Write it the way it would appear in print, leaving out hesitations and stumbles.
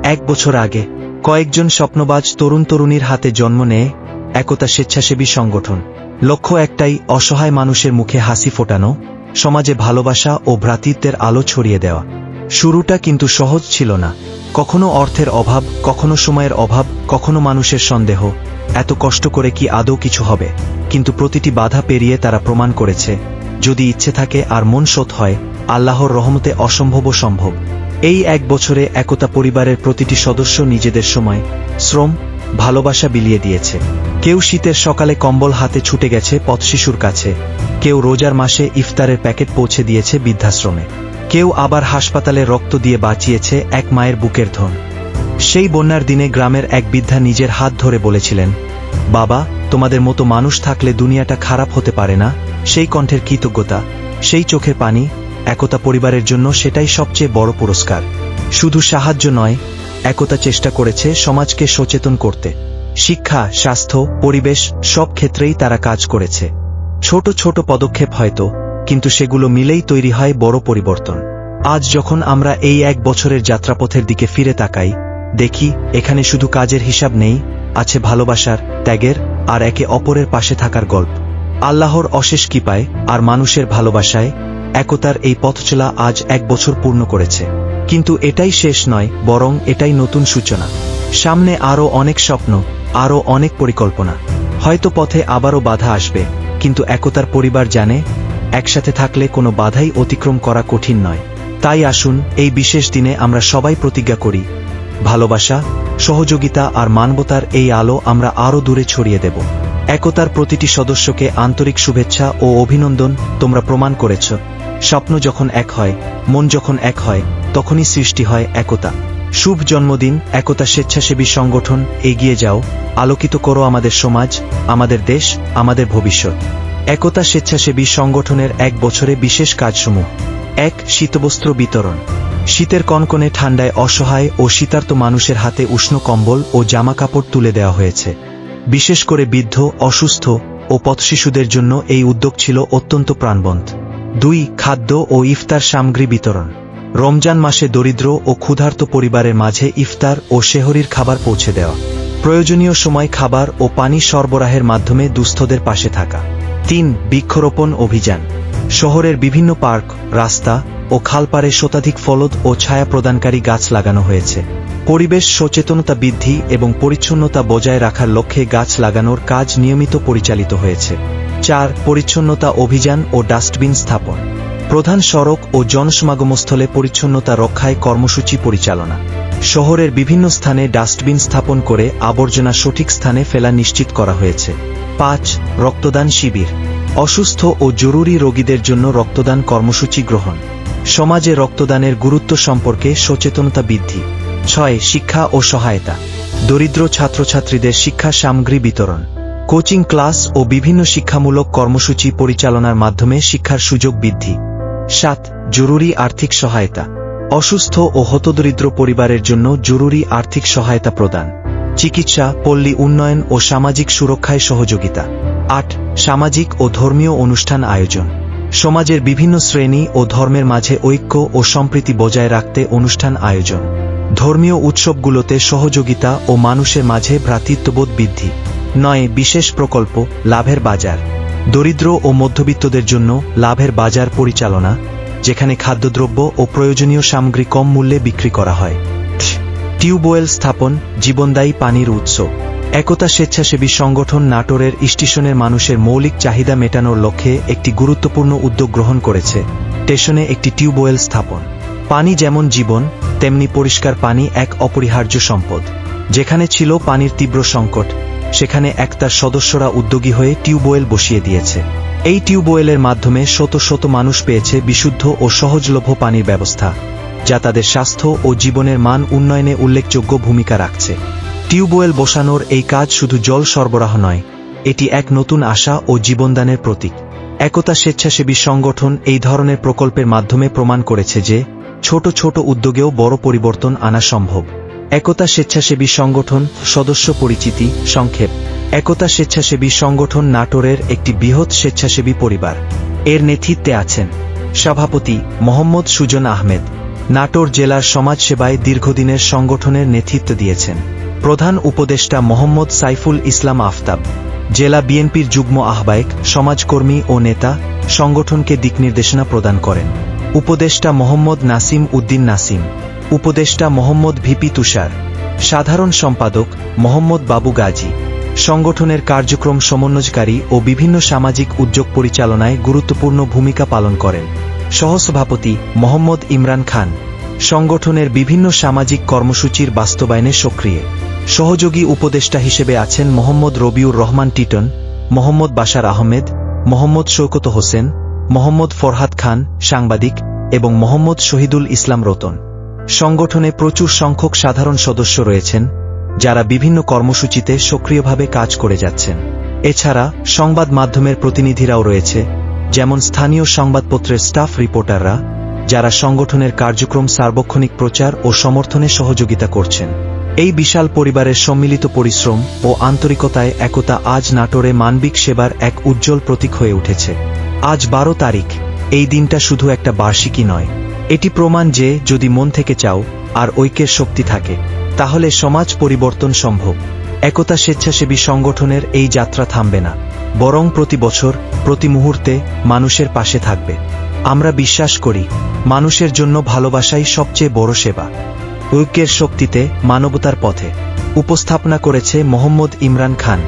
1 বছর আগে কয়েকজন স্বপ্নবাজ তরুণ তরুণীর হাতে জন্ম নেয় একতা স্বেচ্ছাসেবী সংগঠন। লক্ষ্য একটাই, অসহায় মানুষের মুখে হাসি ফোটানো, সমাজে ভালোবাসা ও ভ্রাতৃত্বের আলো ছড়িয়ে দেওয়া। শুরুটা কিন্তু সহজ ছিল না। কখনো অর্থের অভাব, কখনো সময়ের অভাব, কখনো মানুষের সন্দেহ, এত কষ্ট করে কি আদৌ কিছু হবে। কিন্তু প্রতিটি বাধা পেরিয়ে তারা প্রমাণ করেছে, যদি ইচ্ছে থাকে আর মন সৎ হয়, আল্লাহর রহমতে অসম্ভবও সম্ভব। এই 1 বছরে একতা পরিবারের প্রতিটি সদস্য নিজেদের সময়, শ্রম, ভালোবাসা বিলিয়ে দিয়েছে। কেউ শীতের সকালে কম্বল হাতে ছুটে গেছে পথশিশুর কাছে, কেউ রোজার মাসে ইফতারের প্যাকেট পৌঁছে দিয়েছে বৃদ্ধাশ্রমে, কেউ আবার হাসপাতালে রক্ত দিয়ে বাঁচিয়েছে এক মায়ের বুকের ধন। সেই বন্যার দিনে গ্রামের এক বৃদ্ধা নিজের হাত ধরে বলেছিলেন, বাবা, তোমাদের মতো মানুষ থাকলে দুনিয়াটা খারাপ হতে পারে না। সেই কণ্ঠের কৃতজ্ঞতা, সেই চোখের পানি, একতা পরিবারের জন্য সেটাই সবচেয়ে বড় পুরস্কার। শুধু সাহায্য নয়, একতা চেষ্টা করেছে সমাজকে সচেতন করতে। শিক্ষা, স্বাস্থ্য, পরিবেশ, সব ক্ষেত্রেই তারা কাজ করেছে। ছোট ছোট পদক্ষেপ হয়তো, কিন্তু সেগুলো মিলেই তৈরি হয় বড় পরিবর্তন। আজ যখন আমরা এই 1 বছরের যাত্রাপথের দিকে ফিরে তাকাই, দেখি এখানে শুধু কাজের হিসাব নেই, আছে ভালোবাসার, ত্যাগের আর একে অপরের পাশে থাকার গল্প। আল্লাহর অশেষ কৃপায় আর মানুষের ভালোবাসায় একতার এই পথচলা আজ 1 বছর পূর্ণ করেছে। কিন্তু এটাই শেষ নয়, বরং এটাই নতুন সূচনা। সামনে আরও অনেক স্বপ্ন, আরও অনেক পরিকল্পনা। হয়তো পথে আবারও বাধা আসবে, কিন্তু একতার পরিবার জানে, একসাথে থাকলে কোনো বাধাই অতিক্রম করা কঠিন নয়। তাই আসুন এই বিশেষ দিনে আমরা সবাই প্রতিজ্ঞা করি, ভালোবাসা, সহযোগিতা আর মানবতার এই আলো আমরা আরও দূরে ছড়িয়ে দেব। একতার প্রতিটি সদস্যকে আন্তরিক শুভেচ্ছা ও অভিনন্দন। তোমরা প্রমাণ করেছ, স্বপ্ন যখন এক হয়, মন যখন এক হয়, তখনই সৃষ্টি হয় একতা। শুভ জন্মদিন একতা স্বেচ্ছাসেবী সংগঠন। এগিয়ে যাও, আলোকিত করো আমাদের সমাজ, আমাদের দেশ, আমাদের ভবিষ্যৎ। একতা স্বেচ্ছাসেবী সংগঠনের 1 বছরে বিশেষ কাজসমূহ। 1. শীতবস্ত্র বিতরণ। শীতের কনকনে ঠান্ডায় অসহায় ও শীতার্ত মানুষের হাতে উষ্ণ কম্বল ও জামা কাপড় তুলে দেওয়া হয়েছে। বিশেষ করে বৃদ্ধ, অসুস্থ ও পথশিশুদের জন্য এই উদ্যোগ ছিল অত্যন্ত প্রাণবন্ত। 2. খাদ্য ও ইফতার সামগ্রী বিতরণ। রমজান মাসে দরিদ্র ও ক্ষুধার্ত পরিবারের মাঝে ইফতার ও সেহরির খাবার পৌঁছে দেওয়া। প্রয়োজনীয় সময় খাবার ও পানি সরবরাহের মাধ্যমে দুস্থদের পাশে থাকা। 3. বৃক্ষরোপণ অভিযান। শহরের বিভিন্ন পার্ক, রাস্তা ও খালপাড়ে শতাধিক ফলদ ও ছায়া প্রদানকারী গাছ লাগানো হয়েছে। পরিবেশ সচেতনতা বৃদ্ধি এবং পরিচ্ছন্নতা বজায় রাখার লক্ষ্যে গাছ লাগানোর কাজ নিয়মিত পরিচালিত হয়েছে। 4. পরিচ্ছন্নতা অভিযান ও ডাস্টবিন স্থাপন। প্রধান সড়ক ও জনসমাগমস্থলে পরিচ্ছন্নতা রক্ষায় কর্মসূচি পরিচালনা। শহরের বিভিন্ন স্থানে ডাস্টবিন স্থাপন করে আবর্জনা সঠিক স্থানে ফেলা নিশ্চিত করা হয়েছে। 5. রক্তদান শিবির। অসুস্থ ও জরুরি রোগীদের জন্য রক্তদান কর্মসূচি গ্রহণ। সমাজে রক্তদানের গুরুত্ব সম্পর্কে সচেতনতা বৃদ্ধি। 6. শিক্ষা ও সহায়তা। দরিদ্র ছাত্রছাত্রীদের শিক্ষা সামগ্রী বিতরণ। কোচিং ক্লাস ও বিভিন্ন শিক্ষামূলক কর্মসূচি পরিচালনার মাধ্যমে শিক্ষার সুযোগ বৃদ্ধি। 7. জরুরি আর্থিক সহায়তা। অসুস্থ ও হতদরিদ্র পরিবারের জন্য জরুরি আর্থিক সহায়তা প্রদান। চিকিৎসা, পল্লী উন্নয়ন ও সামাজিক সুরক্ষায় সহযোগিতা। 8. সামাজিক ও ধর্মীয় অনুষ্ঠান আয়োজন। সমাজের বিভিন্ন শ্রেণী ও ধর্মের মাঝে ঐক্য ও সম্প্রীতি বজায় রাখতে অনুষ্ঠান আয়োজন। ধর্মীয় উৎসবগুলোতে সহযোগিতা ও মানুষের মাঝে ভ্রাতৃত্ববোধ বৃদ্ধি। 9. বিশেষ প্রকল্প লাভের বাজার। দরিদ্র ও মধ্যবিত্তদের জন্য লাভের বাজার পরিচালনা, যেখানে খাদ্যদ্রব্য ও প্রয়োজনীয় সামগ্রী কম মূল্যে বিক্রি করা হয়। টিউবওয়েল স্থাপন, জীবনদায়ী পানির উৎস। একতা স্বেচ্ছাসেবী সংগঠন নাটোরের স্টেশনের মানুষের মৌলিক চাহিদা মেটানোর লক্ষ্যে একটি গুরুত্বপূর্ণ উদ্যোগ গ্রহণ করেছে, স্টেশনে একটি টিউবওয়েল স্থাপন। পানি যেমন জীবন, তেমনি পরিষ্কার পানি এক অপরিহার্য সম্পদ। যেখানে ছিল পানির তীব্র সংকট, সেখানে একতার সদস্যরা উদ্যোগী হয়ে টিউবওয়েল বসিয়ে দিয়েছে। এই টিউবওয়েলের মাধ্যমে শত শত মানুষ পেয়েছে বিশুদ্ধ ও সহজলভ্য পানির ব্যবস্থা, যা তাদের স্বাস্থ্য ও জীবনের মান উন্নয়নে উল্লেখযোগ্য ভূমিকা রাখছে। টিউবওয়েল বসানোর এই কাজ শুধু জল সরবরাহ নয়, এটি এক নতুন আশা ও জীবনদানের প্রতীক। একতা স্বেচ্ছাসেবী সংগঠন এই ধরনের প্রকল্পের মাধ্যমে প্রমাণ করেছে যে ছোট ছোট উদ্যোগেও বড় পরিবর্তন আনা সম্ভব। একতা স্বেচ্ছাসেবী সংগঠন সদস্য পরিচিতি সংক্ষেপ। একতা স্বেচ্ছাসেবী সংগঠন নাটোরের একটি বৃহৎ স্বেচ্ছাসেবী পরিবার। এর নেতৃত্বে আছেন সভাপতি মোহাম্মদ সুজন আহমেদ, নাটোর জেলার সমাজসেবায় দীর্ঘদিনের সংগঠনের নেতৃত্ব দিয়েছেন। প্রধান উপদেষ্টা মোহাম্মদ সাইফুল ইসলাম আফতাব, জেলা বিএনপির যুগ্ম আহ্বায়ক, সমাজকর্মী ও নেতা, সংগঠনকে দিকনির্দেশনা প্রদান করেন। উপদেষ্টা মোহাম্মদ নাসিম উদ্দিন নাসিম, উপদেষ্টা মোহাম্মদ ভিপি তুষার, সাধারণ সম্পাদক মোহাম্মদ বাবু গাজী। সংগঠনের কার্যক্রম সমন্বয়কারী ও বিভিন্ন সামাজিক উদ্যোগ পরিচালনায় গুরুত্বপূর্ণ ভূমিকা পালন করেন। সহসভাপতি মোহাম্মদ ইমরান খান, সংগঠনের বিভিন্ন সামাজিক কর্মসূচির বাস্তবায়নে সক্রিয়। সহযোগী উপদেষ্টা হিসেবে আছেন মোহাম্মদ রবিউর রহমান টিটন, মোহাম্মদ বাশার আহমেদ, মোহাম্মদ শৌকত হোসেন, মোহাম্মদ ফরহাদ খান সাংবাদিক এবং মোহাম্মদ শহীদুল ইসলাম রতন। সংগঠনে প্রচুর সংখ্যক সাধারণ সদস্য রয়েছেন, যারা বিভিন্ন কর্মসূচিতে সক্রিয়ভাবে কাজ করে যাচ্ছেন। এছাড়া সংবাদ মাধ্যমের প্রতিনিধিরাও রয়েছে, যেমন স্থানীয় সংবাদপত্রের স্টাফ রিপোর্টাররা, যারা সংগঠনের কার্যক্রম সার্বক্ষণিক প্রচার ও সমর্থনে সহযোগিতা করছেন। এই বিশাল পরিবারের সম্মিলিত পরিশ্রম ও আন্তরিকতায় একতা আজ নাটোরে মানবিক সেবার এক উজ্জ্বল প্রতীক হয়ে উঠেছে। আজ 12 তারিখ, এই দিনটা শুধু একটা বার্ষিকী নয়, এটি প্রমাণ যে যদি মন থেকে চাও আর ঐক্যের শক্তি থাকে, তাহলে সমাজ পরিবর্তন সম্ভব। একতা স্বেচ্ছাসেবী সংগঠনের এই যাত্রা থামবে না, বরং প্রতি বছর, প্রতি মুহূর্তে মানুষের পাশে থাকবে। আমরা বিশ্বাস করি, মানুষের জন্য ভালোবাসাই সবচেয়ে বড় সেবা। ঐক্যের শক্তিতে, মানবতার পথে। উপস্থাপনা করেছে মোহাম্মদ ইমরান খান।